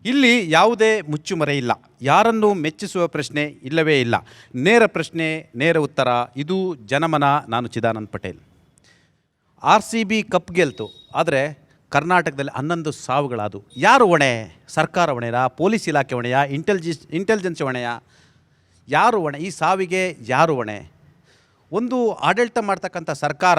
ಇಲ್ಲಿ ಯಾವುದೇ ಮುಚ್ಚುಮರೆ ಇಲ್ಲ, ಯಾರನ್ನು ಮೆಚ್ಚಿಸುವ ಪ್ರಶ್ನೆ ಇಲ್ಲವೇ ಇಲ್ಲ. ನೇರ ಪ್ರಶ್ನೆ, ನೇರ ಉತ್ತರ. ಇದು ಜನಮನ. ನಾನು ಚಿದಾನಂದ್ ಪಟೇಲ್. RCB ಕಪ್ ಗೆಲ್ತು, ಆದರೆ ಕರ್ನಾಟಕದಲ್ಲಿ 11 ಸಾವುಗಳಾದವು. ಯಾರು ಹೊಣೆ? ಸರ್ಕಾರ ಹೊಣೆಯಾ? ಪೊಲೀಸ್ ಇಲಾಖೆ ಹೊಣೆಯಾ? ಇಂಟೆಲಿಜೆನ್ಸ್ ಹೊಣೆಯಾ? ಯಾರು ಹೊಣೆ? ಈ ಸಾವಿಗೆ ಯಾರು ಹೊಣೆ? ಒಂದು ಆಡಳಿತ ಮಾಡ್ತಕ್ಕಂಥ ಸರ್ಕಾರ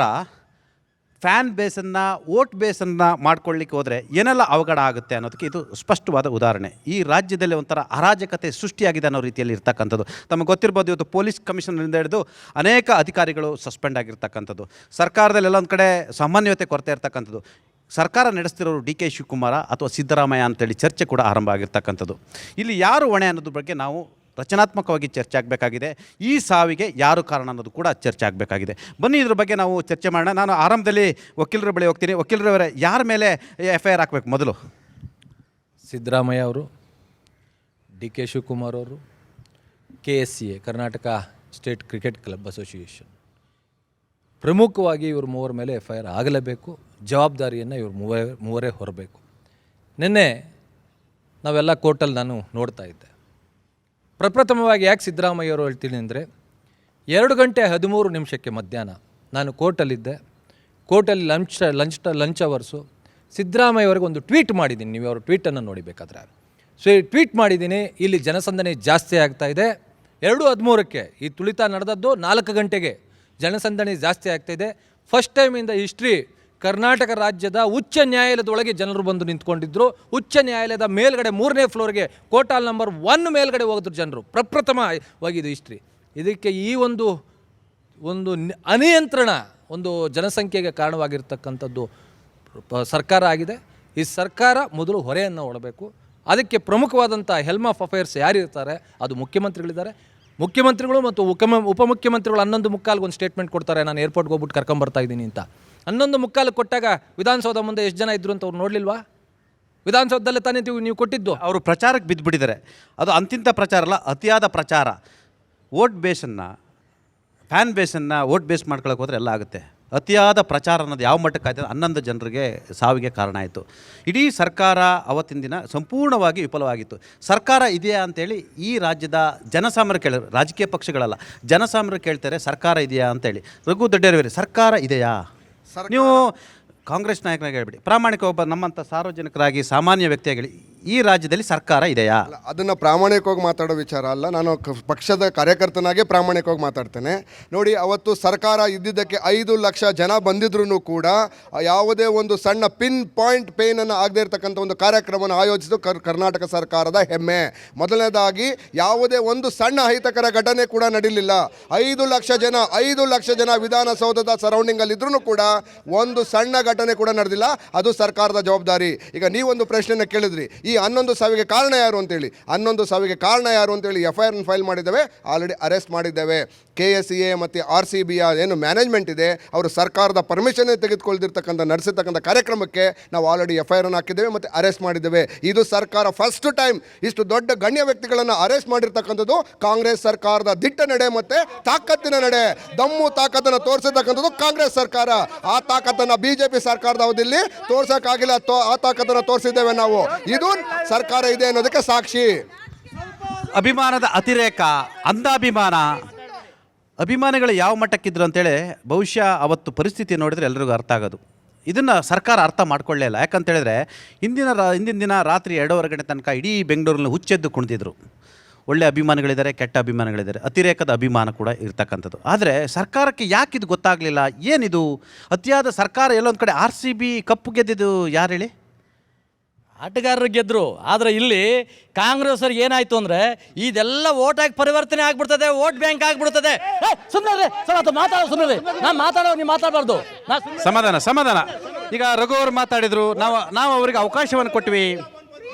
ಫ್ಯಾನ್ ಬೇಸನ್ನು, ವೋಟ್ ಬೇಸನ್ನು ಮಾಡ್ಕೊಳ್ಳಿಕ್ಕೆ ಹೋದರೆ ಏನೆಲ್ಲ ಅವಘಡ ಆಗುತ್ತೆ ಅನ್ನೋದಕ್ಕೆ ಇದು ಸ್ಪಷ್ಟವಾದ ಉದಾಹರಣೆ. ಈ ರಾಜ್ಯದಲ್ಲಿ ಒಂಥರ ಅರಾಜಕತೆ ಸೃಷ್ಟಿಯಾಗಿದೆ ಅನ್ನೋ ರೀತಿಯಲ್ಲಿ ಇರ್ತಕ್ಕಂಥದ್ದು. ತಮಗೆ ಗೊತ್ತಿರ್ಬೋದು, ಇವತ್ತು ಪೊಲೀಸ್ ಕಮಿಷನರಿಂದ ಹಿಡಿದು ಅನೇಕ ಅಧಿಕಾರಿಗಳು ಸಸ್ಪೆಂಡ್ ಆಗಿರ್ತಕ್ಕಂಥದ್ದು. ಸರ್ಕಾರದಲ್ಲಿ ಎಲ್ಲೊಂದು ಕಡೆ ಸಮನ್ವಯತೆ ಕೊರತೆ ಇರ್ತಕ್ಕಂಥದ್ದು. ಸರ್ಕಾರ ನಡೆಸ್ತಿರೋರು DK ಶಿವಕುಮಾರ ಅಥವಾ ಸಿದ್ದರಾಮಯ್ಯ ಅಂತೇಳಿ ಚರ್ಚೆ ಕೂಡ ಆರಂಭ ಆಗಿರ್ತಕ್ಕಂಥದ್ದು. ಇಲ್ಲಿ ಯಾರು ಹೊಣೆ ಅನ್ನೋದ್ರ ಬಗ್ಗೆ ನಾವು ರಚನಾತ್ಮಕವಾಗಿ ಚರ್ಚೆ ಆಗಬೇಕಾಗಿದೆ. ಈ ಸಾವಿಗೆ ಯಾರು ಕಾರಣ ಅನ್ನೋದು ಕೂಡ ಚರ್ಚೆ ಆಗಬೇಕಾಗಿದೆ. ಬನ್ನಿ, ಇದ್ರ ಬಗ್ಗೆ ನಾವು ಚರ್ಚೆ ಮಾಡೋಣ. ನಾನು ಆರಂಭದಲ್ಲಿ ವಕೀಲರ ಬಳಿ ಹೋಗ್ತೀನಿ. ವಕೀಲರವರೇ, ಯಾರ ಮೇಲೆ FIR ಹಾಕಬೇಕು ಮೊದಲು? ಸಿದ್ದರಾಮಯ್ಯ ಅವರು, DK ಶಿವಕುಮಾರ್ ಅವರು, KSCA Karnataka state cricket club association, ಪ್ರಮುಖವಾಗಿ ಇವರು ಮೂವರ ಮೇಲೆ FIR ಆಗಲೇಬೇಕು. ಜವಾಬ್ದಾರಿಯನ್ನು ಇವರು ಮೂವರೇ ಹೊರಬೇಕು. ನಿನ್ನೆ ನಾವೆಲ್ಲ ಕೋರ್ಟಲ್ಲಿ ನಾನು ನೋಡ್ತಾ ಇದ್ದೆ. ಪ್ರಪ್ರಥಮವಾಗಿ ಯಾಕೆ ಸಿದ್ದರಾಮಯ್ಯವರು ಹೇಳ್ತೀನಿ ಅಂದರೆ, 2:13 ಮಧ್ಯಾಹ್ನ ನಾನು ಕೋರ್ಟಲ್ಲಿದ್ದೆ. ಕೋರ್ಟಲ್ಲಿ ಲಂಚ್ ಅವರ್ಸು. ಸಿದ್ದರಾಮಯ್ಯವರಿಗೆ ಒಂದು ಟ್ವೀಟ್ ಮಾಡಿದ್ದೀನಿ. ನೀವು ಅವ್ರ ಟ್ವೀಟನ್ನು ನೋಡಿಬೇಕಾದ್ರೆ ಟ್ವೀಟ್ ಮಾಡಿದ್ದೀನಿ, ಇಲ್ಲಿ ಜನಸಂದಣಿ ಜಾಸ್ತಿ ಆಗ್ತಾಯಿದೆ. 2:13 ಈ ತುಳಿತ ನಡೆದದ್ದು 4 ಗಂಟೆಗೆ ಜನಸಂದಣಿ ಜಾಸ್ತಿ ಆಗ್ತಾಯಿದೆ. First time in the history Karnataka ರಾಜ್ಯದ ಉಚ್ಚ ನ್ಯಾಯಾಲಯದೊಳಗೆ ಜನರು ಬಂದು ನಿಂತ್ಕೊಂಡಿದ್ದರು. ಉಚ್ಚ ನ್ಯಾಯಾಲಯದ ಮೇಲ್ಗಡೆ 3ನೇ ಫ್ಲೋರ್ಗೆ ಕೋರ್ಟಲ್ ನಂಬರ್ 1 ಮೇಲ್ಗಡೆ ಹೋಗಿದ್ರು ಜನರು. ಪ್ರಪ್ರಥಮವಾಗಿದ್ದು ಹಿಸ್ಟ್ರಿ. ಇದಕ್ಕೆ ಈ ಒಂದು ಅನಿಯಂತ್ರಣ, ಒಂದು ಜನಸಂಖ್ಯೆಗೆ ಕಾರಣವಾಗಿರ್ತಕ್ಕಂಥದ್ದು ಸರ್ಕಾರ ಆಗಿದೆ. ಈ ಸರ್ಕಾರ ಮೊದಲು ಹೊರೆಯನ್ನು ಹೊಡಬೇಕು. ಅದಕ್ಕೆ ಪ್ರಮುಖವಾದಂಥ ಹೆಲ್ಮ್ ಆಫ್ ಅಫೇರ್ಸ್ ಯಾರಿರ್ತಾರೆ, ಅದು ಮುಖ್ಯಮಂತ್ರಿಗಳಿದ್ದಾರೆ. ಮುಖ್ಯಮಂತ್ರಿಗಳು ಮತ್ತು ಉಪಮುಖ್ಯಮಂತ್ರಿಗಳು 11:15 ಒಂದು ಸ್ಟೇಟ್ಮೆಂಟ್ ಕೊಡ್ತಾರೆ, ನಾನು ಏರ್ಪೋರ್ಟ್ಗೆ ಹೋಗ್ಬಿಟ್ಟು ಕರ್ಕೊಂಬರ್ತಾ ಇದ್ದೀನಿ ಅಂತ. 11:15 ಕೊಟ್ಟಾಗ ವಿಧಾನಸೌಧ ಮುಂದೆ ಎಷ್ಟು ಜನ ಇದ್ರು ಅಂತ ಅವ್ರು ನೋಡಲಿಲ್ವಾ? ವಿಧಾನಸೌಧದಲ್ಲೇ ತಾನೇ ನೀವು ಕೊಟ್ಟಿದ್ದು. ಅವರು ಪ್ರಚಾರಕ್ಕೆ ಬಿದ್ದುಬಿಟ್ಟಿದ್ದಾರೆ. ಅದು ಅಂತಿಂಥ ಪ್ರಚಾರ ಅಲ್ಲ, ಅತಿಯಾದ ಪ್ರಚಾರ. ವೋಟ್ ಬೇಸನ್ನು, ಫ್ಯಾನ್ ಬೇಸನ್ನು ವೋಟ್ ಬೇಸ್ ಮಾಡ್ಕೊಳಕ್ಕೆ ಹೋದರೆ ಎಲ್ಲ ಆಗುತ್ತೆ. ಅತಿಯಾದ ಪ್ರಚಾರ ಅನ್ನೋದು ಯಾವ ಮಟ್ಟಕ್ಕೆ ಆಯ್ತು? 11 ಜನರಿಗೆ ಸಾವಿಗೆ ಕಾರಣ ಆಯಿತು. ಇಡೀ ಸರ್ಕಾರ ಅವತ್ತಿನ ದಿನ ಸಂಪೂರ್ಣವಾಗಿ ವಿಫಲವಾಗಿತ್ತು. ಸರ್ಕಾರ ಇದೆಯಾ ಅಂತೇಳಿ ಈ ರಾಜ್ಯದ ಜನಸಾಮಾನ್ಯರು ಕೇಳಿದ್ರು, ರಾಜಕೀಯ ಪಕ್ಷಗಳಲ್ಲ, ಜನಸಾಮಾನ್ಯರು ಕೇಳ್ತಾರೆ ಸರ್ಕಾರ ಇದೆಯಾ ಅಂತೇಳಿ. ರಘು ದೊಡ್ಡೇರವರೇ, ಸರ್ಕಾರ ಇದೆಯಾ? ನೀವು ಕಾಂಗ್ರೆಸ್ ನಾಯಕರಾಗಿ ಹೇಳ್ಬಿಡಿ, ಪ್ರಾಮಾಣಿಕ ಒಬ್ಬ ನಮ್ಮಂಥ ಸಾರ್ವಜನಿಕರಾಗಿ ಸಾಮಾನ್ಯ ವ್ಯಕ್ತಿಯಾಗಿ ಈ ರಾಜ್ಯದಲ್ಲಿ ಸರ್ಕಾರ ಇದೆಯಾ? ಅದನ್ನು ಪ್ರಾಮಾಣಿಕವಾಗಿ ಮಾತಾಡೋ ವಿಚಾರ ಅಲ್ಲ. ನಾನು ಪಕ್ಷದ ಕಾರ್ಯಕರ್ತನಾಗೆ ಪ್ರಾಮಾಣಿಕವಾಗಿ ಮಾತಾಡ್ತೇನೆ. ನೋಡಿ, ಅವತ್ತು ಸರ್ಕಾರ ಇದ್ದಿದ್ದಕ್ಕೆ 5 ಲಕ್ಷ ಜನ ಬಂದಿದ್ರೂ ಕೂಡ ಯಾವುದೇ ಒಂದು ಸಣ್ಣ ಪಿನ್ ಪಾಯಿಂಟ್ ಪೇನನ್ನು ಆಗದೇ ಇರತಕ್ಕಂಥ ಒಂದು ಕಾರ್ಯಕ್ರಮವನ್ನು ಆಯೋಜಿಸಿದ್ದು ಕರ್ನಾಟಕ ಸರ್ಕಾರದ ಹೆಮ್ಮೆ. ಮೊದಲನೇದಾಗಿ ಯಾವುದೇ ಒಂದು ಸಣ್ಣ ಅಹಿತಕರ ಘಟನೆ ಕೂಡ ನಡೀಲಿಲ್ಲ. 5 ಲಕ್ಷ ಜನ ವಿಧಾನಸೌಧದ ಸರೌಂಡಿಂಗಲ್ಲಿ ಇದ್ರೂ ಕೂಡ ಒಂದು ಸಣ್ಣ ಘಟನೆ ಕೂಡ ನಡೆದಿಲ್ಲ. ಅದು ಸರ್ಕಾರದ ಜವಾಬ್ದಾರಿ. ಈಗ ನೀವೊಂದು ಪ್ರಶ್ನೆಯನ್ನು ಕೇಳಿದ್ರಿ, ಈ 11 ಸಾವಿಗೆ ಕಾರಣ ಯಾರು ಅಂತೇಳಿ. 11 ಸಾವಿಗೆ ಕಾರಣ ಯಾರು ಅಂತೇಳಿ FIR ಫೈಲ್ ಮಾಡಿದ್ದೇವೆ, ಆಲ್ರೆಡಿ ಅರೆಸ್ಟ್ ಮಾಡಿದ್ದೇವೆ. KSCA ಮತ್ತು RCB ಏನು ಮ್ಯಾನೇಜ್ಮೆಂಟ್ ಇದೆ, ಅವರು ಸರ್ಕಾರದ ಪರ್ಮಿಷನ್ನೇ ತೆಗೆದುಕೊಳ್ದಿರ್ತಕ್ಕಂಥ ನಡೆಸಿರ್ತಕ್ಕಂಥ ಕಾರ್ಯಕ್ರಮಕ್ಕೆ ನಾವು ಆಲ್ರೆಡಿ FIR ಹಾಕಿದ್ದೇವೆ ಮತ್ತು ಅರೆಸ್ಟ್ ಮಾಡಿದ್ದೇವೆ. ಇದು ಸರ್ಕಾರ ಫಸ್ಟ್ ಟೈಮ್ ಇಷ್ಟು ದೊಡ್ಡ ಗಣ್ಯ ವ್ಯಕ್ತಿಗಳನ್ನು ಅರೆಸ್ಟ್ ಮಾಡಿರ್ತಕ್ಕಂಥದ್ದು ಕಾಂಗ್ರೆಸ್ ಸರ್ಕಾರದ ದಿಟ್ಟ ನಡೆ ಮತ್ತು ತಾಕತ್ತಿನ ನಡೆ. ದಮ್ಮು ತಾಕತ್ತನ್ನು ತೋರಿಸಿರ್ತಕ್ಕಂಥದ್ದು ಕಾಂಗ್ರೆಸ್ ಸರ್ಕಾರ. ಆ ತಾಕತ್ತನ್ನು BJP ಸರ್ಕಾರದ ಅವಧಿಯಲ್ಲಿ ತೋರ್ಸೋಕ್ಕಾಗಿಲ್ಲ. ಆ ತಾಕತ್ತನ್ನು ತೋರಿಸಿದ್ದೇವೆ ನಾವು. ಇದು ಸರ್ಕಾರ ಇದೆ ಅನ್ನೋದಕ್ಕೆ ಸಾಕ್ಷಿ. ಅಭಿಮಾನದ ಅತಿರೇಕ, ಅಂಧಾಭಿಮಾನ. ಅಭಿಮಾನಿಗಳು ಯಾವ ಮಟ್ಟಕ್ಕಿದ್ರು ಅಂತೇಳಿ ಬಹುಶಃ ಅವತ್ತು ಪರಿಸ್ಥಿತಿ ನೋಡಿದರೆ ಎಲ್ರಿಗೂ ಅರ್ಥ ಆಗೋದು. ಇದನ್ನು ಸರ್ಕಾರ ಅರ್ಥ ಮಾಡ್ಕೊಳ್ಳೇ ಇಲ್ಲ. ಯಾಕಂತೇಳಿದ್ರೆ ಹಿಂದಿನ ದಿನ ರಾತ್ರಿ 2:15 ಗಂಟೆ ತನಕ ಇಡೀ ಬೆಂಗಳೂರಲ್ಲಿ ಹುಚ್ಚೆದ್ದು ಕುಣಿದಿದ್ರು. ಒಳ್ಳೆ ಅಭಿಮಾನಿಗಳಿದ್ದಾರೆ, ಕೆಟ್ಟ ಅಭಿಮಾನಿಗಳಿದ್ದಾರೆ, ಅತಿರೇಕದ ಅಭಿಮಾನ ಕೂಡ ಇರ್ತಕ್ಕಂಥದ್ದು. ಆದರೆ ಸರ್ಕಾರಕ್ಕೆ ಯಾಕೆ ಇದು ಗೊತ್ತಾಗಲಿಲ್ಲ? ಏನಿದು ಅತಿಯಾದ ಸರ್ಕಾರ? ಎಲ್ಲೊಂದು ಕಡೆ RCB ಕಪ್ಪು ಗೆದ್ದಿದ್ದು ಯಾರು ಹೇಳಿ? ಆಟಗಾರರು ಗೆದ್ದರು. ಆದರೆ ಇಲ್ಲಿ ಕಾಂಗ್ರೆಸ್ಸರಿಗೆ ಏನಾಯಿತು ಅಂದರೆ, ಇದೆಲ್ಲ ಓಟಾಗಿ ಪರಿವರ್ತನೆ ಆಗಿಬಿಡ್ತದೆ, ವೋಟ್ ಬ್ಯಾಂಕ್ ಆಗಿಬಿಡ್ತದೆ. ಸುಮ್ಮನೆ ಮಾತಾಡೋ, ಸುಮ್ಮನೆ ನಾನು ಮಾತಾಡೋ, ನೀವು ಮಾತಾಡಬಾರ್ದು. ಸಮಾಧಾನ. ಈಗ ರಘು ಅವರು ಮಾತಾಡಿದ್ರು, ನಾವು ಅವರಿಗೆ ಅವಕಾಶವನ್ನು ಕೊಟ್ವಿ.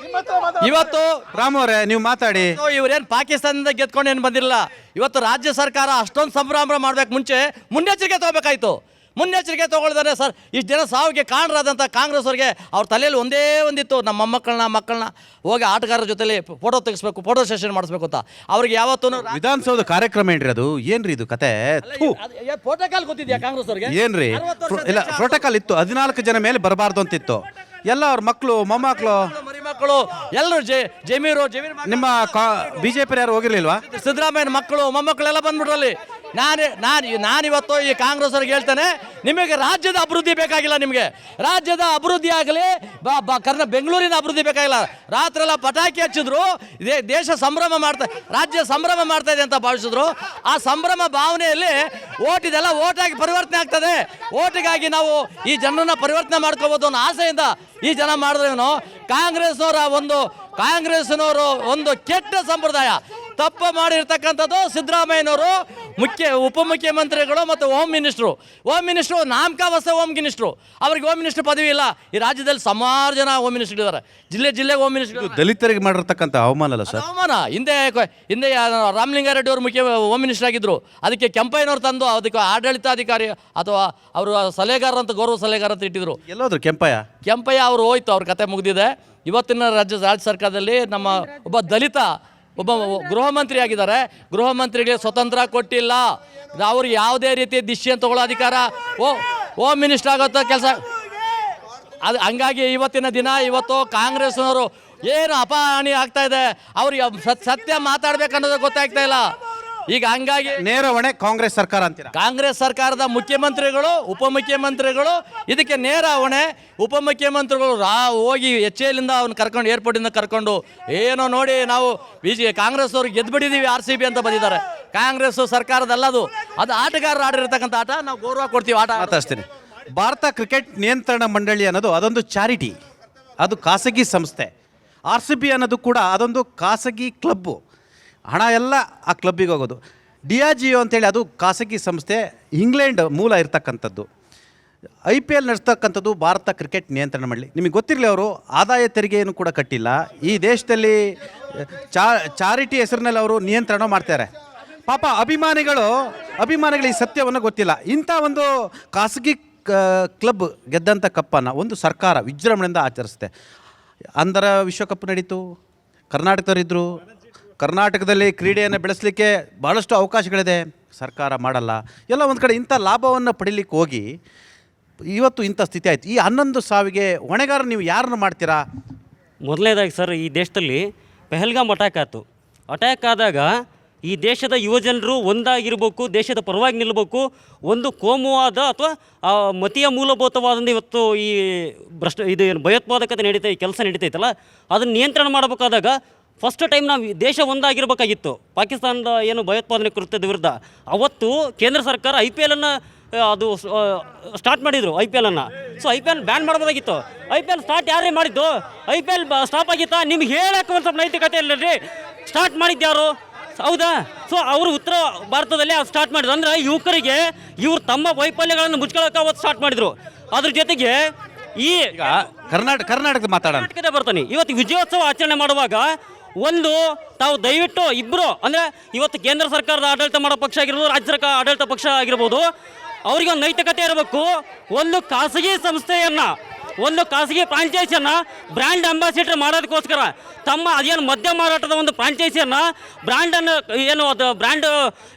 ಇವತ್ತು ರಾಮ್ ಅವರೇ, ನೀವು ಮಾತಾಡಿ. ಇವರೇನು ಪಾಕಿಸ್ತಾನದಿಂದ ಗೆದ್ಕೊಂಡೇನು ಬಂದಿಲ್ಲ. ಇವತ್ತು ರಾಜ್ಯ ಸರ್ಕಾರ ಅಷ್ಟೊಂದು ಸಂಭ್ರಮ ಮಾಡಬೇಕು, ಮುಂಚೆ ಮುನ್ನೆಚ್ಚರಿಕೆ ತಗೋಬೇಕಾಯ್ತು. ಮುನ್ನೆಚ್ಚರಿಕೆ ತೊಗೊಳ್ದಾರೆ ಸರ್. ಇಷ್ಟು ಜನ ಸಾವಿಗೆ ಕಾರಣರಾದಂಥ ಕಾಂಗ್ರೆಸ್ ಅವರಿಗೆ ಅವ್ರ ತಲೆಯಲ್ಲಿ ಒಂದೇ ಒಂದಿತ್ತು, ನಮ್ಮ ಮಕ್ಕಳನ್ನ ಹೋಗಿ ಆಟಗಾರರ ಜೊತೆಲಿ ಫೋಟೋ ತೆಗಿಸ್ಬೇಕು, ಫೋಟೋ ಸೆಷನ್ ಮಾಡಿಸ್ಬೇಕು ಅಂತ. ಅವ್ರಿಗೆ ಯಾವತ್ತೂ ವಿಧಾನಸೌಧ ಕಾರ್ಯಕ್ರಮ ಏನ್ರಿ ಅದು? ಏನ್ರಿ ಇದು ಕತೆ? ಪ್ರೋಟೋಕಾಲ್ ಗೊತ್ತಿದ್ಯಾ ಕಾಂಗ್ರೆಸ್ ಅವ್ರಿಗೆ? ಏನ್ರಿ ಇಲ್ಲ, ಪ್ರೋಟೋಕಾಲ್ ಇತ್ತು. 14 ಜನ ಮೇಲೆ ಬರಬಾರ್ದು ಅಂತಿತ್ತು. ಎಲ್ಲ ಅವ್ರ ಮಕ್ಕಳು ಮೊಮ್ಮಕ್ಕಳು ಮಕ್ಕಳು ಎಲ್ಲರೂ ಜಮೀರು ನಿಮ್ಮ ಬಿಜೆಪಿ ಯಾರು ಹೋಗಿರ್ಲಿಲ್ವಾ? ಸಿದ್ದರಾಮಯ್ಯನ ಮಕ್ಕಳು ಮೊಮ್ಮಕ್ಕಳೆಲ್ಲ ಬಂದ್ಬಿಟ್ರಲ್ಲಿ. ನಾನಿವತ್ತು ಈ ಕಾಂಗ್ರೆಸ್ ಅವ್ರಿಗೆ ಹೇಳ್ತೇನೆ, ನಿಮಗೆ ರಾಜ್ಯದ ಅಭಿವೃದ್ಧಿ ಬೇಕಾಗಿಲ್ಲ. ನಿಮಗೆ ರಾಜ್ಯದ ಅಭಿವೃದ್ಧಿ ಆಗಲಿ, ಬೆಂಗಳೂರಿನ ಅಭಿವೃದ್ಧಿ ಬೇಕಾಗಿಲ್ಲ. ರಾತ್ರೆಲ್ಲ ಪಟಾಕಿ ಹಚ್ಚಿದ್ರು, ಇದೇ ದೇಶ ಸಂಭ್ರಮ ರಾಜ್ಯ ಸಂಭ್ರಮ ಮಾಡ್ತಾ ಇದೆ ಅಂತ ಭಾವಿಸಿದ್ರು. ಆ ಸಂಭ್ರಮ ಭಾವನೆಯಲ್ಲಿ ಇದೆಲ್ಲ ಓಟಾಗಿ ಪರಿವರ್ತನೆ ಆಗ್ತದೆ. ಓಟಿಗಾಗಿ ನಾವು ಈ ಜನರನ್ನ ಪರಿವರ್ತನೆ ಮಾಡ್ಕೋಬೋದು ಅನ್ನೋ ಆಸೆಯಿಂದ ಈ ಜನ ಮಾಡಿದ್ರೇನು. ಕಾಂಗ್ರೆಸ್ನವರು ಒಂದು ಕೆಟ್ಟ ಸಂಪ್ರದಾಯ ತಪ್ಪು ಮಾಡಿರ್ತಕ್ಕಂಥದ್ದು. ಸಿದ್ದರಾಮಯ್ಯನವರು ಉಪಮುಖ್ಯಮಂತ್ರಿಗಳು ಮತ್ತು ಹೋಮ್ ಮಿನಿಸ್ಟ್ರು ನಾಮಕಾವಸ್ಥೆ ಹೋಮ್ ಮಿನಿಸ್ಟ್ರು. ಅವ್ರಿಗೆ ಹೋಮ್ ಮಿನಿಸ್ಟರ್ ಪದವಿ ಇಲ್ಲ. ಈ ರಾಜ್ಯದಲ್ಲಿ ಸುಮಾರು ಜನ ಹೋಮ್ ಮಿನಿಸ್ಟರ್ ಇದ್ದಾರೆ. ಜಿಲ್ಲೆಗೆ ಹೋಮ್ ಮಿನಿಸ್ಟರ್. ದಲಿತರಿಗೆ ಮಾಡಿರ್ತಕ್ಕಂಥ ಅವಮಾನ ಅಲ್ಲ ಸರ್? ಅವಮಾನ. ಹಿಂದೆ ರಾಮಲಿಂಗಾರೆಡ್ಡಿ ಅವರು ಹೋಮ್ ಮಿನಿಸ್ಟರ್ ಆಗಿದ್ರು. ಅದಕ್ಕೆ ಕೆಂಪಯ್ಯನವ್ರು ತಂದು ಅದಕ್ಕೆ ಆಡಳಿತಾಧಿಕಾರಿ ಅಥವಾ ಅವರು ಸಲಹೆಗಾರ ಅಂತ, ಗೌರವ ಸಲಹೆಗಾರ ಅಂತ ಇಟ್ಟಿದ್ರು. ಎಲ್ಲೋದ್ರು ಕೆಂಪಯ್ಯ ಅವರು ಹೋಯ್ತು, ಅವ್ರ ಕತೆ ಮುಗಿದಿದೆ. ಇವತ್ತಿನ ರಾಜ್ಯ ಸರ್ಕಾರದಲ್ಲಿ ನಮ್ಮ ಒಬ್ಬ ದಲಿತ ಗೃಹ ಮಂತ್ರಿ ಆಗಿದ್ದಾರೆ. ಗೃಹ ಮಂತ್ರಿಗೆ ಸ್ವತಂತ್ರ ಕೊಟ್ಟಿಲ್ಲ. ಅವ್ರಿಗೆ ಯಾವುದೇ ರೀತಿ ಡಿಸಿಷನ್ ತಗೊಳ್ಳೋ ಅಧಿಕಾರ, ಹೋಮ್ ಮಿನಿಸ್ಟರ್ ಆಗುತ್ತೋ ಕೆಲಸ ಅದು. ಹಂಗಾಗಿ ಇವತ್ತು ಕಾಂಗ್ರೆಸ್ನವರು ಏನು ಅಪಹಾನಿ ಆಗ್ತಾ ಇದೆ, ಅವ್ರಿಗೆ ಸತ್ಯ ಮಾತಾಡ್ಬೇಕನ್ನೋದು ಗೊತ್ತಾಗ್ತಾ ಇಲ್ಲ. ಈಗ ಹಂಗಾಗಿ ನೇರ ಹೊಣೆ ಕಾಂಗ್ರೆಸ್ ಸರ್ಕಾರ ಅಂತೀರಾ? ಕಾಂಗ್ರೆಸ್ ಸರ್ಕಾರದ ಮುಖ್ಯಮಂತ್ರಿಗಳು, ಉಪಮುಖ್ಯಮಂತ್ರಿಗಳು ಇದಕ್ಕೆ ನೇರ ಹೊಣೆ. ಉಪಮುಖ್ಯಮಂತ್ರಿಗಳು ಹೋಗಿ HALಂದ ಅವ್ನು ಕರ್ಕೊಂಡು, ಏರ್ಪೋರ್ಟಿಂದ ಕರ್ಕೊಂಡು ಏನೋ ನೋಡಿ, ನಾವು ಕಾಂಗ್ರೆಸ್ ಅವ್ರಿಗೆ ಗೆದ್ದುಬಿಟ್ಟಿದ್ದೀವಿ RCB ಅಂತ ಬಂದಿದ್ದಾರೆ. ಕಾಂಗ್ರೆಸ್ ಸರ್ಕಾರದಲ್ಲದು, ಅದು ಆಟಗಾರರು ಆಡಿರ್ತಕ್ಕಂಥ ಆಟ. ನಾವು ಗೌರವ ಕೊಡ್ತೀವಿ. ಮಾತಾಡ್ತೀನಿ. ಭಾರತ ಕ್ರಿಕೆಟ್ ನಿಯಂತ್ರಣ ಮಂಡಳಿ ಅನ್ನೋದು ಅದೊಂದು ಚಾರಿಟಿ, ಅದು ಖಾಸಗಿ ಸಂಸ್ಥೆ. RCB ಅನ್ನೋದು ಕೂಡ ಅದೊಂದು ಖಾಸಗಿ ಕ್ಲಬ್ಬು. ಹಣ ಎಲ್ಲ ಆ ಕ್ಲಬ್ಬಿಗೆ ಹೋಗೋದು. DRGO ಅಂತೇಳಿ ಅದು ಖಾಸಗಿ ಸಂಸ್ಥೆ, ಇಂಗ್ಲೆಂಡ್ ಮೂಲ ಇರ್ತಕ್ಕಂಥದ್ದು. IPL ನಡೆಸ್ತಕ್ಕಂಥದ್ದು ಭಾರತ ಕ್ರಿಕೆಟ್ ನಿಯಂತ್ರಣ ಮಂಡಳಿ. ನಿಮಗೆ ಗೊತ್ತಿರಲಿ, ಅವರು ಆದಾಯ ತೆರಿಗೆಯನ್ನು ಕೂಡ ಕಟ್ಟಿಲ್ಲ. ಈ ದೇಶದಲ್ಲಿ ಚಾರಿಟಿ ಹೆಸರಿನಲ್ಲಿ ಅವರು ನಿಯಂತ್ರಣ ಮಾಡ್ತಾರೆ. ಪಾಪ ಅಭಿಮಾನಿಗಳು ಈ ಸತ್ಯವನ್ನು ಗೊತ್ತಿಲ್ಲ. ಇಂಥ ಒಂದು ಖಾಸಗಿ ಕ್ಲಬ್ ಗೆದ್ದಂಥ ಕಪ್ಪನ್ನು ಒಂದು ಸರ್ಕಾರ ವಿಜೃಂಭಣೆಯಿಂದ ಆಚರಿಸುತ್ತೆ. ಅಂಧರ ವಿಶ್ವಕಪ್ ನಡೀತು, ಕರ್ನಾಟಕದವರಿದ್ದರು. ಕರ್ನಾಟಕದಲ್ಲಿ ಕ್ರೀಡೆಯನ್ನು ಬೆಳೆಸಲಿಕ್ಕೆ ಭಾಳಷ್ಟು ಅವಕಾಶಗಳಿದೆ, ಸರ್ಕಾರ ಮಾಡಲ್ಲ. ಎಲ್ಲ ಒಂದು ಕಡೆ ಇಂಥ ಲಾಭವನ್ನು ಪಡೀಲಿಕ್ಕೆ ಹೋಗಿ ಇವತ್ತು ಇಂಥ ಸ್ಥಿತಿ ಆಯಿತು. ಈ 11 ಸಾವಿಗೆ ಹೊಣೆಗಾರ ನೀವು ಯಾರನ್ನು ಮಾಡ್ತೀರಾ? ಮೊದಲನೇದಾಗಿ ಸರ್, ಈ ದೇಶದಲ್ಲಿ ಪೆಹಲ್ಗಾಮ್ ಅಟ್ಯಾಕ್ ಆಯಿತು. ಅಟ್ಯಾಕ್ ಆದಾಗ ಈ ದೇಶದ ಯುವಜನರು ಒಂದಾಗಿರಬೇಕು, ದೇಶದ ಪರವಾಗಿ ನಿಲ್ಲಬೇಕು. ಒಂದು ಕೋಮುವಾದ ಅಥವಾ ಮತೀಯ ಮೂಲಭೂತವಾದಂಥ ಇವತ್ತು ಈ ಇದು ಏನು ಭಯೋತ್ಪಾದಕತೆ ಕೆಲಸ ನಡೀತೈತಲ್ಲ, ಅದನ್ನು ನಿಯಂತ್ರಣ ಮಾಡಬೇಕಾದಾಗ ಫಸ್ಟ್ ಟೈಮ್ ನಾವು ದೇಶ ಒಂದಾಗಿರಬೇಕಾಗಿತ್ತು. ಪಾಕಿಸ್ತಾನದ ಏನು ಭಯೋತ್ಪಾದನೆ ಕೃತ್ಯದ ವಿರುದ್ಧ ಅವತ್ತು ಕೇಂದ್ರ ಸರ್ಕಾರ IPLನ್ನು ಅದು ಸ್ಟಾರ್ಟ್ ಮಾಡಿದರು. IPLನ್ನು IPL ಬ್ಯಾನ್ ಮಾಡ್ಬೋದಾಗಿತ್ತು. IPL ಸ್ಟಾರ್ಟ್ ಯಾರೇ ಮಾಡಿದ್ದು? IPL ಸ್ಟಾಪ್ ಆಗಿತ್ತಾ? ನಿಮ್ಗೆ ಹೇಳಕ್ಕೆ ಒಂದು ಸ್ವಲ್ಪ ನೈತಿಕತೆ ಇಲ್ಲರಿ. ಸ್ಟಾರ್ಟ್ ಮಾಡಿದ್ಯಾರು? ಹೌದಾ? ಅವರು ಉತ್ತರ ಭಾರತದಲ್ಲಿ ಅದು ಸ್ಟಾರ್ಟ್ ಮಾಡಿದ್ರು. ಅಂದರೆ ಯುವಕರಿಗೆ ಇವರು ತಮ್ಮ ವೈಫಲ್ಯಗಳನ್ನು ಮುಚ್ಕೊಳ್ಳೋಕೆ ಅವತ್ತು ಸ್ಟಾರ್ಟ್ ಮಾಡಿದರು. ಅದ್ರ ಜೊತೆಗೆ ಈ ಕರ್ನಾಟಕದ ಮಾತಾಡೋಣ ಬರ್ತಾನೆ. ಇವತ್ತು ವಿಜಯೋತ್ಸವ ಆಚರಣೆ ಮಾಡುವಾಗ ತಾವು ದಯವಿಟ್ಟು ಇಬ್ಬರು, ಅಂದರೆ ಇವತ್ತು ಕೇಂದ್ರ ಸರ್ಕಾರದ ಆಡಳಿತ ಮಾಡೋ ಪಕ್ಷ ಆಗಿರ್ಬೋದು, ರಾಜ್ಯ ಸರ್ಕಾರ ಆಡಳಿತ ಪಕ್ಷ ಆಗಿರ್ಬೋದು, ಅವರಿಗೆ ಒಂದು ನೈತಿಕತೆ ಇರಬೇಕು. ಒಂದು ಖಾಸಗಿ ಸಂಸ್ಥೆಯನ್ನು, ಒಂದು ಖಾಸಗಿ ಫ್ರಾಂಚೈಸಿಯನ್ನು ಬ್ರ್ಯಾಂಡ್ ಅಂಬಾಸಿಡರ್ ಮಾಡೋದಕ್ಕೋಸ್ಕರ ಅದೇನು ಮದ್ಯ ಮಾರಾಟದ ಒಂದು ಫ್ರಾಂಚೈಸಿಯನ್ನು ಬ್ರ್ಯಾಂಡನ್ನು ಏನು ಅದು ಬ್ರ್ಯಾಂಡ್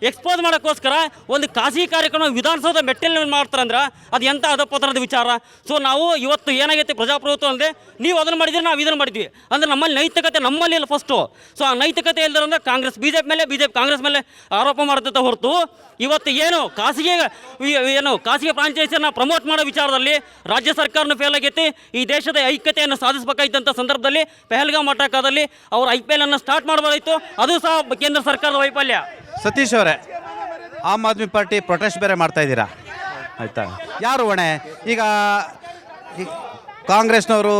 ಎಕ್ಸ್ಪೋಸ್ ಮಾಡೋಕ್ಕೋಸ್ಕರ ಒಂದು ಖಾಸಗಿ ಕಾರ್ಯಕ್ರಮ ವಿಧಾನಸೌಧ ಮೆಟ್ಟಲ್ಲಿ ಮಾಡ್ತಾರಂದ್ರೆ ಅದು ಎಂಥ ಅಧಪತನದ ವಿಚಾರ. ನಾವು ಇವತ್ತು ಏನಾಗೈತೆ, ಪ್ರಜಾಪ್ರಭುತ್ವ ಅಂದರೆ ನೀವು ಅದನ್ನು ಮಾಡಿದ್ರೆ ನಾವು ಇದನ್ನು ಮಾಡಿದ್ವಿ ಅಂದರೆ ನಮ್ಮಲ್ಲಿ ನೈತಿಕತೆ ನಮ್ಮಲ್ಲಿ ಇಲ್ಲ ಫಸ್ಟು. ಆ ನೈತಿಕತೆ ಇಲ್ದಂದ್ರೆ ಕಾಂಗ್ರೆಸ್ BJP ಕಾಂಗ್ರೆಸ್ ಮೇಲೆ ಆರೋಪ ಮಾಡುತ್ತೆ ಹೊರತು ಇವತ್ತು ಖಾಸಗಿ ಫ್ರಾಂಚೈಸಿಯನ್ನು ಪ್ರಮೋಟ್ ಮಾಡೋ ವಿಚಾರದಲ್ಲಿ ರಾಜ್ಯ ಸರ್ಕಾರನೂ ಫೇಲ್ ಆಗೈತಿ. ಈ ದೇಶದ ಐಕ್ಯತೆಯನ್ನು ಸಾಧಿಸಬೇಕಾಗಿದ್ದಂಥ ಸಂದರ್ಭದಲ್ಲಿ ಪೆಹಲ್ಗಾಮ್ ಅಟ್ಯಾಕದಲ್ಲಿ ಅವರು IPLನ್ನು ಸ್ಟಾರ್ಟ್ ಮಾಡಬಹುದಾಯಿತು. ಅದು ಸಹ ಕೇಂದ್ರ ಸರ್ಕಾರದ ವೈಫಲ್ಯ. ಸತೀಶ್ ಅವರೇ, ಆಮ್ ಆದ್ಮಿ ಪಾರ್ಟಿ ಪ್ರೊಟೆಸ್ಟ್ ಬೇರೆ ಮಾಡ್ತಾ ಇದ್ದೀರಾ, ಆಯಿತಾ? ಯಾರು ಹೊಣೆ? ಈಗ ಕಾಂಗ್ರೆಸ್ನವರು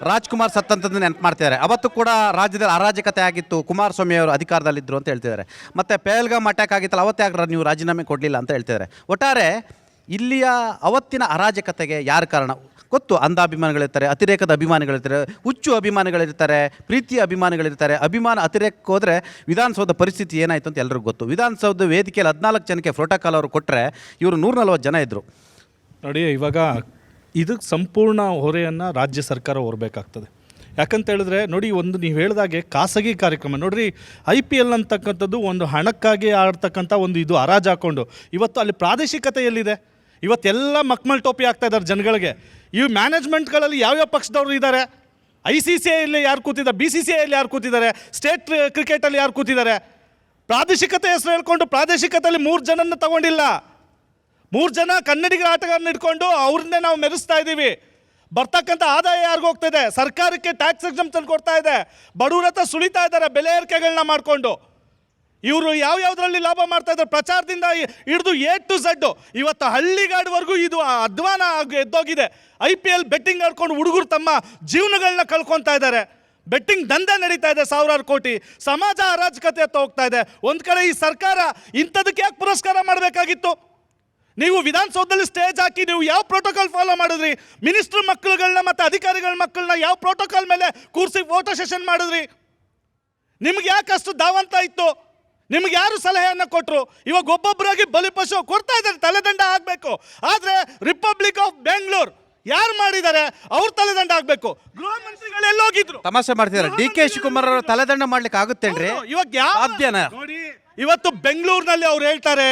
ರಾಜ್ಕುಮಾರ್ ಸತ್ತಂತದ್ದು ನೆನಪು ಮಾಡ್ತಿದ್ದಾರೆ. ಅವತ್ತು ಕೂಡ ರಾಜ್ಯದಲ್ಲಿ ಅರಾಜಕತೆ ಆಗಿತ್ತು, ಕುಮಾರಸ್ವಾಮಿ ಅವರು ಅಧಿಕಾರದಲ್ಲಿದ್ದರು ಅಂತ ಹೇಳ್ತಿದ್ದಾರೆ. ಮತ್ತು ಪೆಹಲ್ಗಾಮ್ ಅಟ್ಯಾಕ್ ಆಗಿತ್ತಲ್ಲ, ಅವತ್ತು ಯಾಕೆ ನೀವು ರಾಜೀನಾಮೆ ಕೊಡಲಿಲ್ಲ ಅಂತ ಹೇಳ್ತಿದ್ದಾರೆ. ಒಟ್ಟಾರೆ ಇಲ್ಲಿಯ ಅವತ್ತಿನ ಅರಾಜಕತೆಗೆ ಯಾರು ಕಾರಣ ಗೊತ್ತು? ಅಂಧ ಅಭಿಮಾನಿಗಳಿರ್ತಾರೆ, ಅತಿರೇಕದ ಅಭಿಮಾನಿಗಳಿರ್ತಾರೆ, ಹುಚ್ಚು ಅಭಿಮಾನಿಗಳಿರ್ತಾರೆ, ಪ್ರೀತಿಯ ಅಭಿಮಾನಿಗಳಿರ್ತಾರೆ. ಅಭಿಮಾನ ಅತಿರೇಕಕ್ಕೆ ಹೋದರೆ ವಿಧಾನಸೌಧ ಪರಿಸ್ಥಿತಿ ಏನಾಯಿತು ಅಂತ ಎಲ್ಲರಿಗೂ ಗೊತ್ತು. ವಿಧಾನಸೌಧ ವೇದಿಕೆಯಲ್ಲಿ 14 ಜನಕ್ಕೆ ಪ್ರೋಟೋಕಾಲ್ ಅವರು ಕೊಟ್ಟರೆ ಇವರು 140 ಜನ ಇದ್ದರು. ನೋಡಿ, ಇವಾಗ ಇದಕ್ಕೆ ಸಂಪೂರ್ಣ ಹೊರೆಯನ್ನು ರಾಜ್ಯ ಸರ್ಕಾರ ಹೊರಬೇಕಾಗ್ತದೆ. ಯಾಕಂತ ಹೇಳಿದ್ರೆ ನೋಡಿ, ನೀವು ಹೇಳಿದಾಗೆ ಖಾಸಗಿ ಕಾರ್ಯಕ್ರಮ ನೋಡ್ರಿ, IPL ಅಂತಕ್ಕಂಥದ್ದು ಒಂದು ಹಣಕ್ಕಾಗಿ ಆಡ್ತಕ್ಕಂಥ ಒಂದು ಇದು ಹರಾಜು ಹಾಕ್ಕೊಂಡು ಇವತ್ತು ಅಲ್ಲಿ ಪ್ರಾದೇಶಿಕತೆ ಎಲ್ಲಿದೆ? ಇವತ್ತೆಲ್ಲ ಮಕ್ಮಲ್ ಟೋಪಿ ಆಗ್ತಾ ಇದ್ದಾರೆ ಜನಗಳಿಗೆ. ಈ ಮ್ಯಾನೇಜ್ಮೆಂಟ್ಗಳಲ್ಲಿ ಯಾವ್ಯಾವ ಪಕ್ಷದವರು ಇದ್ದಾರೆ? ICCI ಅಲ್ಲಿ ಯಾರು ಕೂತಿದ್ದಾರೆ, BCCI ಅಲ್ಲಿ ಯಾರು ಕೂತಿದ್ದಾರೆ, ಸ್ಟೇಟ್ ಕ್ರಿಕೆಟಲ್ಲಿ ಯಾರು ಕೂತಿದ್ದಾರೆ? ಪ್ರಾದೇಶಿಕತೆ ಹೆಸರು ಹೇಳ್ಕೊಂಡು ಪ್ರಾದೇಶಿಕತೆಯಲ್ಲಿ 3 ಜನನ ತಗೊಂಡಿಲ್ಲ. 3 ಜನ ಕನ್ನಡಿಗರ ಆಟಗಾರನ್ನ ಇಟ್ಕೊಂಡು ಅವ್ರನ್ನೇ ನಾವು ಮೆರೆಸ್ತಾ ಇದ್ದೀವಿ. ಬರ್ತಕ್ಕಂಥ ಆದಾಯ ಯಾರಿಗೂ ಹೋಗ್ತಾ ಇದೆ? ಸರ್ಕಾರಕ್ಕೆ ಟ್ಯಾಕ್ಸ್ ಎಕ್ಸಂಪ್ಷನ್ ಕೊಡ್ತಾ ಇದೆ. ಬಡವ್ರ ಹತ್ರ ಸುಳಿತಾ ಇದ್ದಾರೆ ಬೆಲೆ ಏರಿಕೆಗಳನ್ನ ಮಾಡಿಕೊಂಡು. ಇವರು ಯಾವ್ಯಾವುದರಲ್ಲಿ ಲಾಭ ಮಾಡ್ತಾ ಇದ್ದಾರೆ? ಪ್ರಚಾರದಿಂದ ಹಿಡಿದು A to Z. ಇವತ್ತು ಹಳ್ಳಿಗಾಡುವರೆಗೂ ಇದು ಅಧ್ವಾನ ಎದ್ದೋಗಿದೆ. IPL ಬೆಟ್ಟಿಂಗ್ ಆಡ್ಕೊಂಡು ಹುಡುಗರು ತಮ್ಮ ಜೀವನಗಳನ್ನ ಕಳ್ಕೊತಾ ಇದ್ದಾರೆ. ಬೆಟ್ಟಿಂಗ್ ದಂಧೆ ನಡೀತಾ ಇದೆ, ಸಾವಿರಾರು ಕೋಟಿ. ಸಮಾಜ ಅರಾಜಕತೆ ಹತ್ತ ಹೋಗ್ತಾ ಇದೆ. ಒಂದು ಕಡೆ ಈ ಸರ್ಕಾರ ಇಂಥದಕ್ಕೆ ಯಾಕೆ ಪುರಸ್ಕಾರ ಮಾಡಬೇಕಾಗಿತ್ತು? ನೀವು ವಿಧಾನಸೌಧದಲ್ಲಿ ಸ್ಟೇಜ್ ಹಾಕಿ ನೀವು ಯಾವ ಪ್ರೋಟೋಕಾಲ್ ಫಾಲೋ ಮಾಡಿದ್ರಿ? ಮಿನಿಸ್ಟ್ರ್ ಮಕ್ಕಳುಗಳನ್ನ ಮತ್ತು ಅಧಿಕಾರಿಗಳ ಮಕ್ಕಳನ್ನ ಯಾವ ಪ್ರೋಟೋಕಾಲ್ ಮೇಲೆ ಕೂರಿಸಿ ಫೋಟೋ ಸೆಷನ್ ಮಾಡಿದ್ರಿ? ನಿಮ್ಗೆ ಯಾಕೆ ಅಷ್ಟು ದಾವಂತ ಇತ್ತು? ನಿಮ್ಗೆ ಯಾರು ಸಲಹೆಯನ್ನು ಕೊಟ್ಟರು? ಇವಾಗ ಒಬ್ಬೊಬ್ಬರಾಗಿ ಬಲಿಪಶು ಕೊಡ್ತಾ ಇದ್ದಾರೆ, ತಲೆದಂಡ ಆಗಬೇಕು. ಆದರೆ ರಿಪಬ್ಲಿಕ್ ಆಫ್ ಬೆಂಗಳೂರು ಯಾರು ಮಾಡಿದ್ದಾರೆ? ಅವ್ರ ತಲೆದಂಡ ಆಗಬೇಕು. ಗೃಹ ಮಂತ್ರಿಗಳು ಎಲ್ಲೋಗಿದ್ರು? ತಮಾಷೆ ಮಾಡ್ತಿದ್ದಾರೆ. DK ಶಿವಕುಮಾರ್ ಅವರ ತಲೆದಂಡ ಮಾಡ್ಲಿಕ್ಕೆ ಆಗುತ್ತೇನ್ರಿ? ಇವಾಗ ಸಾಧ್ಯನಾ? ನೋಡಿ, ಇವತ್ತು ಬೆಂಗಳೂರಿನಲ್ಲಿ ಅವ್ರು ಹೇಳ್ತಾರೆ,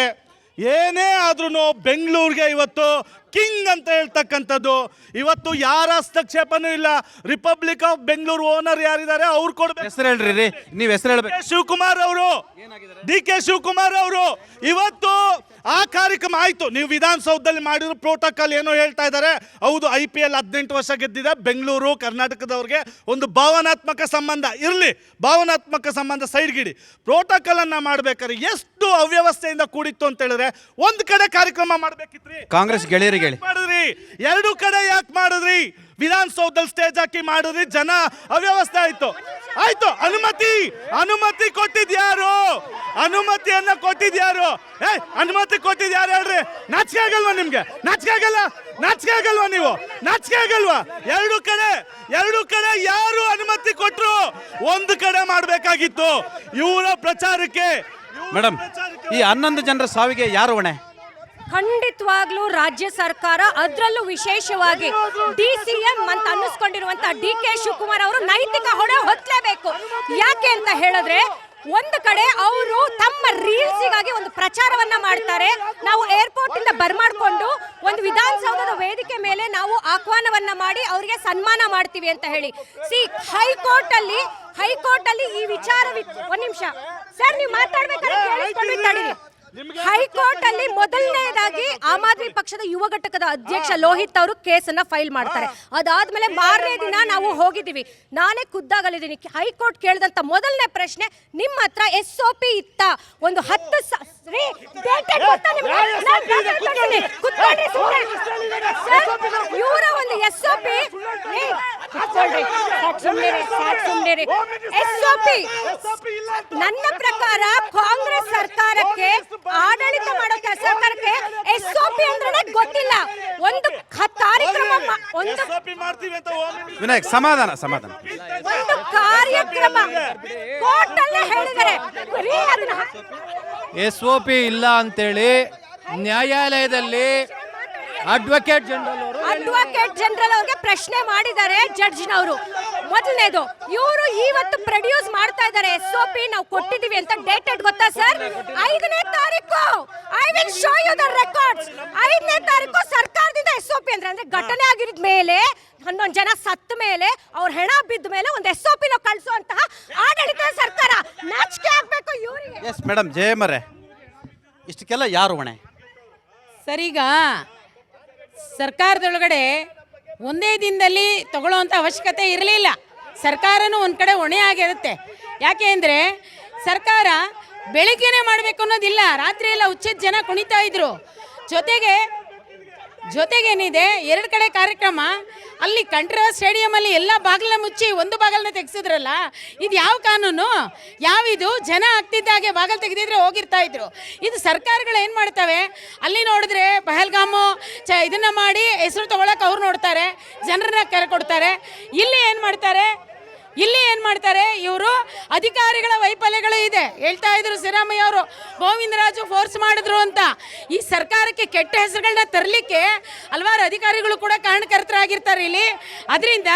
ಏನೇ ಆದ್ರೂ ಬೆಂಗಳೂರಿಗೆ ಇವತ್ತು ಕಿಂಗ್ ಅಂತ ಹೇಳ್ತಕ್ಕಂಥದ್ದು. ಇವತ್ತು ಯಾರ ಹಸ್ತಕ್ಷೇಪನೂ ಇಲ್ಲ. ರಿಪಬ್ಲಿಕ್ ಆಫ್ ಬೆಂಗಳೂರು ಓನರ್ ಯಾರಿದ್ದಾರೆ ಅವ್ರು ಕೊಡ್ಬೇಕು. ಹೆಸರು ಹೇಳ್ರಿ, ನೀವು ಹೆಸರು ಹೇಳ್ಬೇಕು. ಶಿವಕುಮಾರ್ ಅವರು, DK ಶಿವಕುಮಾರ್ ಅವರು ಇವತ್ತು ಆ ಕಾರ್ಯಕ್ರಮ ಆಯ್ತು. ನೀವು ವಿಧಾನಸೌಧದಲ್ಲಿ ಮಾಡಿರೋ ಪ್ರೋಟೋಕಾಲ್ ಏನೋ ಹೇಳ್ತಾ ಇದ್ದಾರೆ. ಹೌದು, IPL 18 ವರ್ಷ ಗೆದ್ದಿದೆ. ಬೆಂಗಳೂರು ಕರ್ನಾಟಕದವ್ರಿಗೆ ಒಂದು ಭಾವನಾತ್ಮಕ ಸಂಬಂಧ ಇರಲಿ, ಭಾವನಾತ್ಮಕ ಸಂಬಂಧ ಸೈಡ್ಗಿಡಿ. ಪ್ರೋಟೋಕಾಲ್ ಅನ್ನ ಮಾಡ್ಬೇಕಾದ್ರೆ ಎಷ್ಟು ಅವ್ಯವಸ್ಥೆಯಿಂದ ಕೂಡಿತ್ತು ಅಂತ ಹೇಳಿದ್ರೆ, ಒಂದು ಕಡೆ ಕಾರ್ಯಕ್ರಮ ಮಾಡ್ಬೇಕಿತ್ರಿ. ಕಾಂಗ್ರೆಸ್ ಗೆಳೆಯರಿಗೆ ಹೇಳಿ ಮಾಡಿದ್ರಿ, 2 ಕಡೆ ಯಾಕೆ ಮಾಡಿದ್ರಿ? ವಿಧಾನಸೌಧದಲ್ಲಿ ಸ್ಟೇಜ್ ಹಾಕಿ ಮಾಡಿದ್ರಿ, ಜನ ಅವ್ಯವಸ್ಥೆ ಆಯ್ತು. ಅನುಮತಿ ಕೊಟ್ಟಿದ್ಯಾರು? ಅನುಮತಿಯನ್ನ ಕೊಟ್ಟಿದ್ಯಾರು? ಅನುಮತಿ ಕೊಟ್ಟಿದ್ಯಾರು ಹೇಳ್ರಿ? ನಾಚಿಕೆ ಆಗಲ್ವಾ ನಿಮ್ಗೆ? ನಾಚಿಕೆ ಆಗಲ್ವಾ ನೀವು? ನಾಚಿಕೆ ಆಗಲ್ವಾ? 2 ಕಡೆ ಯಾರು ಅನುಮತಿ ಕೊಟ್ರು? ಒಂದು ಕಡೆ ಮಾಡಬೇಕಾಗಿತ್ತು. ಇವರ ಪ್ರಚಾರಕ್ಕೆ ಮೇಡಮ್, ಈ 11 ಜನರ ಸಾವಿಗೆ ಯಾರು ಹೊಣೆ? ಖಂಡಿತವಾಗ್ಲೂ ರಾಜ್ಯ ಸರ್ಕಾರ, ಅದರಲ್ಲೂ ವಿಶೇಷವಾಗಿ DCM ಅಂತ ಅನ್ನಿಸ್ಕೊಂಡಿರುವಂತ DK ಶಿವಕುಮಾರ್ ಅವರು ನೈತಿಕ ಹೊಣೆ ಹೊತ್ತಲೇಬೇಕು. ಯಾಕೆ ಅಂತ ಹೇಳಿದ್ರೆ, ಒಂದು ಕಡೆ ಅವರು ತಮ್ಮ ರೀಲ್ಸಿಗಾಗಿ ಒಂದು ಪ್ರಚಾರವನ್ನ ಮಾಡ್ತಾರೆ. ನಾವು ಏರ್ಪೋರ್ಟ್ ಇಂದ ಬರ್ಮಾಡ್ಕೊಂಡು ಒಂದು ವಿಧಾನಸೌಧದ ವೇದಿಕೆ ಮೇಲೆ ನಾವು ಆಹ್ವಾನವನ್ನ ಮಾಡಿ ಅವರಿಗೆ ಸನ್ಮಾನ ಮಾಡ್ತೀವಿ ಅಂತ ಹೇಳಿ. ಹೈಕೋರ್ಟ್ ಅಲ್ಲಿ ಈ ವಿಚಾರ, ಒಂದ್ ನಿಮಿಷ ಸರ್, ನೀವು ಮಾತಾಡ್ಬೇಕಾದ್ರೆ ಕೇಳಿಸ್ಕೊಂಡು ತಡೀರಿ. ಹೈಕೋರ್ಟ್ ಅಲ್ಲಿ ಮೊದಲನೇದಾಗಿ ಆಮ್ ಆದ್ಮಿ ಪಕ್ಷದ ಯುವ ಘಟಕದ ಅಧ್ಯಕ್ಷ ಲೋಹಿತ್ ಅವರು ಕೇಸನ್ನ ಫೈಲ್ ಮಾಡ್ತಾರೆ. ಅದಾದ್ಮೇಲೆ ಮಾರನೇ ದಿನ ನಾವು ಹೋಗಿದ್ದೀವಿ, ನಾನೇ ಖುದ್ದಾಗಲಿದ್ದೀನಿ. ಹೈಕೋರ್ಟ್ ಕೇಳಿದಂತ ಮೊದಲನೇ ಪ್ರಶ್ನೆ, ನಿಮ್ಮ ಹತ್ರ SOP ಇತ್ತ? ಒಂದು 10 ಇವರ ಒಂದು SOP ನನ್ನ ಪ್ರಕಾರ ಕಾಂಗ್ರೆಸ್ ಸರ್ಕಾರಕ್ಕೆ, ಆಡಳಿತ ಮಾಡೋ ಸರ್ಕಾರಕ್ಕೆ SOP ಅಂದ್ರೆ ಗೊತ್ತಿಲ್ಲ. ಒಂದು ಕಾರ್ಯಕ್ರಮ, ವಿನಾಯಕ್ ಸಮಾಧಾನ. ಒಂದು ಕಾರ್ಯಕ್ರಮ ಕೋರ್ಟ್ ಅಲ್ಲೇ ಹೇಳಿದ್ದಾರೆ. SOP ಇಲ್ಲ ಅಂತೇಳಿ ನ್ಯಾಯಾಲಯದಲ್ಲಿ ಅಡ್ವೊಕೇಟ್ ಜನರಲ್ ಅವ್ರಿಗೆ ಪ್ರಶ್ನೆ ಮಾಡಿದ್ದಾರೆ ಜಡ್ಜ್ನವರು. ಮೊದಲನೇದು, ಇವರು ಇವತ್ತು ಪ್ರೊಡ್ಯೂಸ್ ಮಾಡ್ತಾ ಇದ್ದಾರೆ SOP ನಾವು ಕೊಟ್ಟಿದ್ದೀವಿ ಅಂತ. ಡೇಟೆಡ್ ಗೊತ್ತಾ ಸರ್? 5ನೇ ತಾರೀಕು. I will show you the records. 5ನೇ ತಾರೀಕು ಸರ್ಕಾರದಿಂದ SOP ಅಂದ್ರೆ ಘಟನೆ ಆಗಿರೋದ್ ಮೇಲೆ, 11 ಜನ ಸತ್ತ ಮೇಲೆ, ಅವ್ರ ಹೆಣ ಬಿದ್ದ ಮೇಲೆ ಒಂದು SOP ನ ಕಳಿಸುವಂತಹ ಆಡಳಿತ ಸರ್ಕಾರ. ನಾಚಿಕೆ ಆಗ್ಬೇಕು ಇವರಿಗೆ. ಎಸ್ ಮೇಡಮ್, ಜಯಮರೆ, ಇಷ್ಟಕ್ಕೆಲ್ಲ ಯಾರು ಹೊಣೆ? ಸರಿಗ ಸರ್ಕಾರದೊಳಗಡೆ ಒಂದೇ ದಿನದಲ್ಲಿ ತಗೊಳ್ಳೋವಂಥ ಅವಶ್ಯಕತೆ ಇರಲಿಲ್ಲ. ಸರ್ಕಾರನೂ ಒಂದು ಕಡೆ ಹೊಣೆ ಆಗಿರುತ್ತೆ. ಯಾಕೆ ಅಂದರೆ ಸರ್ಕಾರ ಬೆಳಿಗ್ಗೆನೇ ಮಾಡಬೇಕು ಅನ್ನೋದಿಲ್ಲ, ರಾತ್ರಿ ಎಲ್ಲ ಹುಚ್ಚಿದ ಜನ ಕುಣಿತಾ ಇದ್ರು. ಜೊತೆಗೇನಿದೆ 2 ಕಡೆ ಕಾರ್ಯಕ್ರಮ. ಅಲ್ಲಿ ಕಂಠೀರವ ಸ್ಟೇಡಿಯಮಲ್ಲಿ ಎಲ್ಲ ಬಾಗಿಲನ್ನ ಮುಚ್ಚಿ ಒಂದು ಬಾಗಿಲನ್ನ ತೆಗೆಸಿದ್ರಲ್ಲ, ಇದು ಯಾವ ಕಾನೂನು? ಯಾವಿದು? ಜನ ಆಗ್ತಿದ್ದಾಗೆ ಬಾಗಿಲು ತೆಗೆದಿದ್ರೆ ಹೋಗಿರ್ತಾ ಇದ್ರು. ಇದು ಸರ್ಕಾರಗಳು ಏನು ಮಾಡ್ತವೆ? ಅಲ್ಲಿ ನೋಡಿದ್ರೆ ಪಹಲ್ಗಾಮು ಇದನ್ನ ಮಾಡಿ ಹೆಸರು ತಗೊಳಕ್ಕೆ ಅವ್ರು ನೋಡ್ತಾರೆ, ಜನರನ್ನ ಕರೆಕೊಡ್ತಾರೆ. ಇಲ್ಲಿ ಏನು ಮಾಡ್ತಾರೆ ಇವರು? ಅಧಿಕಾರಿಗಳ ವೈಫಲ್ಯಗಳು ಇದೆ. ಹೇಳ್ತಾ ಇದ್ರು ಸಿದ್ದರಾಮಯ್ಯ ಅವರು, ಗೋವಿಂದರಾಜು ಫೋರ್ಸ್ ಮಾಡಿದ್ರು ಅಂತ. ಈ ಸರ್ಕಾರಕ್ಕೆ ಕೆಟ್ಟ ಹೆಸರುಗಳನ್ನ ತರಲಿಕ್ಕೆ ಹಲವಾರು ಅಧಿಕಾರಿಗಳು ಕೂಡ ಕಾರಣಕರ್ತರಾಗಿರ್ತಾರೆ ಇಲ್ಲಿ. ಅದರಿಂದ